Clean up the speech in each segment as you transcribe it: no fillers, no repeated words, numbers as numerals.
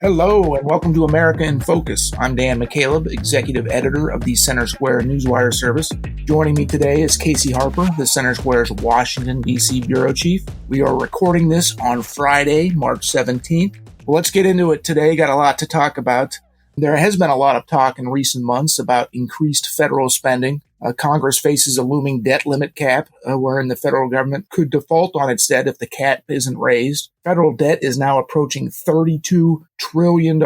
Hello and welcome to America in Focus. I'm Dan McCaleb, Executive Editor of the Center Square Newswire service. Joining me today is Casey Harper, the Center Square's Washington, D.C. Bureau Chief. We are recording this on Friday, March 17th. Well, let's get into it today. Got a lot to talk about. There has been a lot of talk in recent months about increased federal spending. Congress faces a looming debt limit cap, wherein the federal government could default on its debt if the cap isn't raised. Federal debt is now approaching $32 trillion.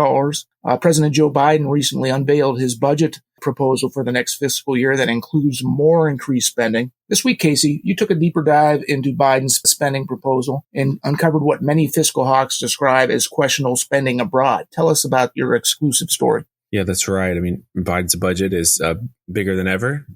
President Joe Biden recently unveiled his budget proposal for the next fiscal year that includes more increased spending. This week, Casey, you took a deeper dive into Biden's spending proposal and uncovered what many fiscal hawks describe as questionable spending abroad. Tell us about your exclusive story. Yeah, that's right. I mean, Biden's budget is bigger than ever,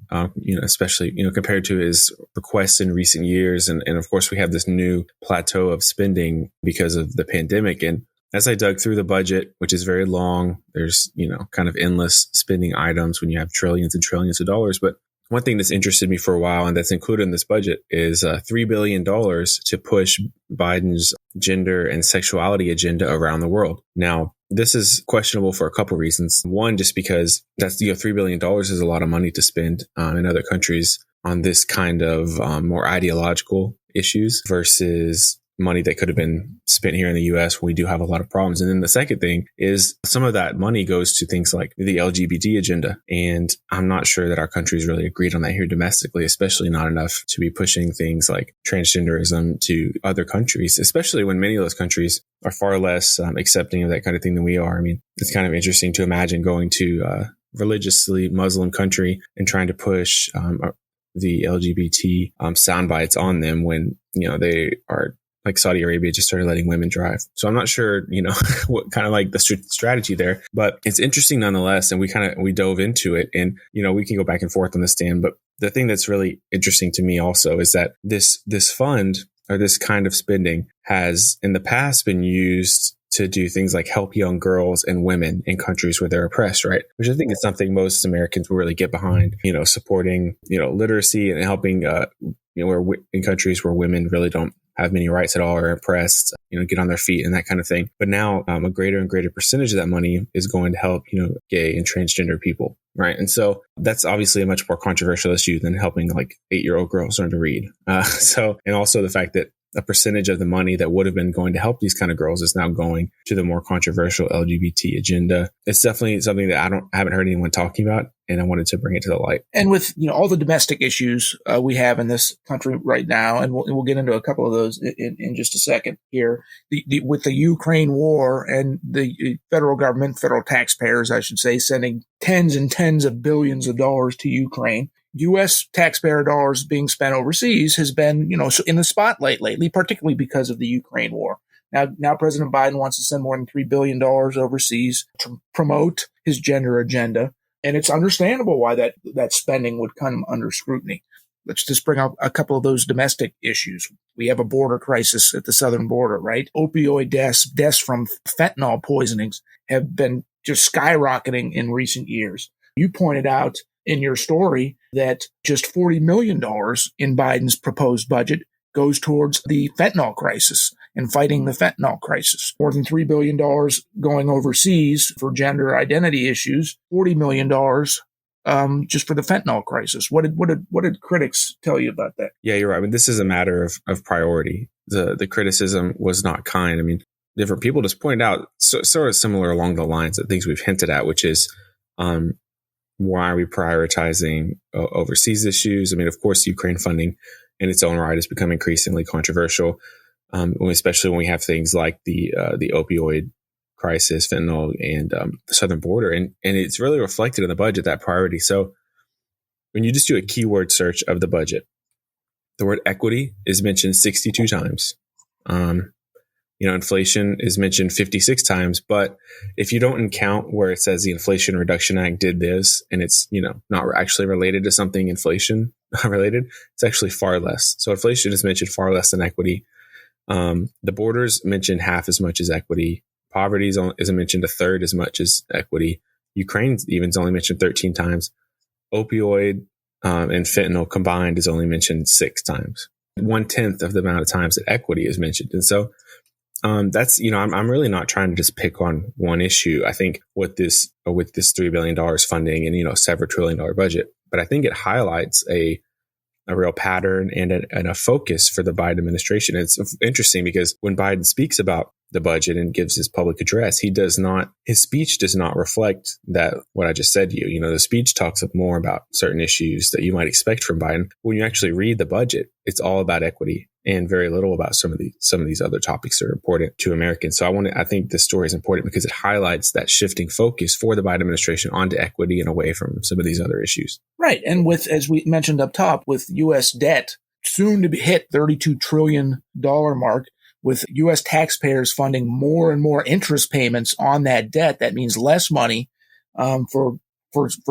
especially, compared to his requests in recent years. And of course, we have this new plateau of spending because of the pandemic. And as I dug through the budget, which is very long, there's, kind of endless spending items when you have trillions and trillions of dollars. But one thing that's interested me for a while and that's included in this budget is $3 billion to push Biden's gender and sexuality agenda around the world. Now, this is questionable for a couple of reasons. One, just because that's $3 billion is a lot of money to spend in other countries on this kind of more ideological issues versus money that could have been spent here in the U.S. where we do have a lot of problems. And then the second thing is some of that money goes to things like the LGBT agenda. And I'm not sure that our country's really agreed on that here domestically, especially not enough to be pushing things like transgenderism to other countries, especially when many of those countries are far less accepting of that kind of thing than we are. I mean, it's kind of interesting to imagine going to a religiously Muslim country and trying to push the LGBT sound bites on them when, they are like Saudi Arabia just started letting women drive. So I'm not sure, what kind of like the strategy there, but it's interesting nonetheless. And we dove into it and, we can go back and forth on this, Dan. But the thing that's really interesting to me also is that this fund or this kind of spending has in the past been used to do things like help young girls and women in countries where they're oppressed, right? Which I think is something most Americans will really get behind, supporting, literacy and helping, in countries where women really don't have many rights at all or oppressed, get on their feet and that kind of thing. But now a greater and greater percentage of that money is going to help, gay and transgender people, right? And so that's obviously a much more controversial issue than helping like 8-year-old girls learn to read. And also the fact that a percentage of the money that would have been going to help these kind of girls is now going to the more controversial LGBT agenda. It's definitely something that I haven't heard anyone talking about, and I wanted to bring it to the light. And with all the domestic issues we have in this country right now, and we'll get into a couple of those in just a second here, with the Ukraine war and the federal government, federal taxpayers, I should say, sending tens and tens of billions of dollars to Ukraine. U.S. taxpayer dollars being spent overseas has been, in the spotlight lately, particularly because of the Ukraine war. Now President Biden wants to send more than $3 billion overseas to promote his gender agenda. And it's understandable why that spending would come under scrutiny. Let's just bring up a couple of those domestic issues. We have a border crisis at the southern border, right? Opioid deaths from fentanyl poisonings have been just skyrocketing in recent years. You pointed out in your story that just $40 million in Biden's proposed budget goes towards the fentanyl crisis and fighting the fentanyl crisis. More than $3 billion going overseas for gender identity issues, $40 million just for the fentanyl crisis. What did critics tell you about that? Yeah, you're right. I mean, this is a matter of priority. The criticism was not kind. I mean, different people just pointed out sort of similar along the lines of things we've hinted at, which is why are we prioritizing overseas issues? I mean, of course, Ukraine funding in its own right has become increasingly controversial, especially when we have things like the opioid crisis, fentanyl, and the southern border. And it's really reflected in the budget, that priority. So when you just do a keyword search of the budget, the word equity is mentioned 62 times. Inflation is mentioned 56 times, but if you don't count where it says the Inflation Reduction Act did this and it's, not actually related to something inflation related, it's actually far less. So inflation is mentioned far less than equity. The borders mentioned half as much as equity. Poverty is mentioned a third as much as equity. Ukraine even is only mentioned 13 times. Opioid and fentanyl combined is only mentioned 6 times. 1/10 of the amount of times that equity is mentioned. And so That's, I'm really not trying to just pick on one issue. I think with this $3 billion funding and, several $1 trillion budget, but I think it highlights a real pattern and a focus for the Biden administration. It's interesting because when Biden speaks about the budget and gives his public address, his speech does not reflect that, what I just said to you. The speech talks more about certain issues that you might expect from Biden. When you actually read the budget, it's all about equity and very little about some of these other topics that are important to Americans. So I think this story is important because it highlights that shifting focus for the Biden administration onto equity and away from some of these other issues. Right. And as we mentioned up top, with U.S. debt soon to hit $32 trillion mark, with U.S. taxpayers funding more and more interest payments on that debt, that means less money for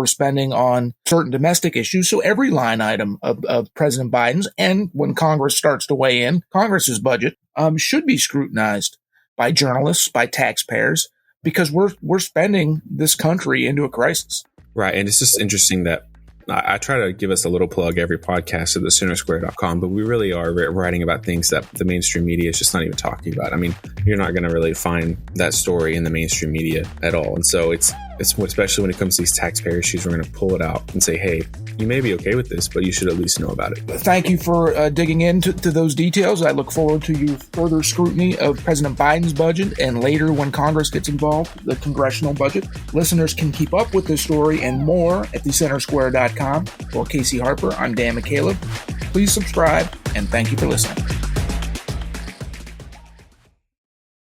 spending on certain domestic issues. So every line item of President Biden's, and when Congress starts to weigh in, Congress's budget should be scrutinized by journalists, by taxpayers, because we're spending this country into a crisis. Right. And it's just interesting that I try to give us a little plug every podcast at thecentersquare.com, but we really are writing about things that the mainstream media is just not even talking about. I mean, you're not going to really find that story in the mainstream media at all. And so it's especially when it comes to these taxpayer issues, we're going to pull it out and say, hey, you may be okay with this, but you should at least know about it. Thank you for digging into those details. I look forward to your further scrutiny of President Biden's budget, and later when Congress gets involved, the congressional budget. Listeners can keep up with this story and more at thecentersquare.com. For Casey Harper, I'm Dan McCaleb. Please subscribe, and thank you for listening.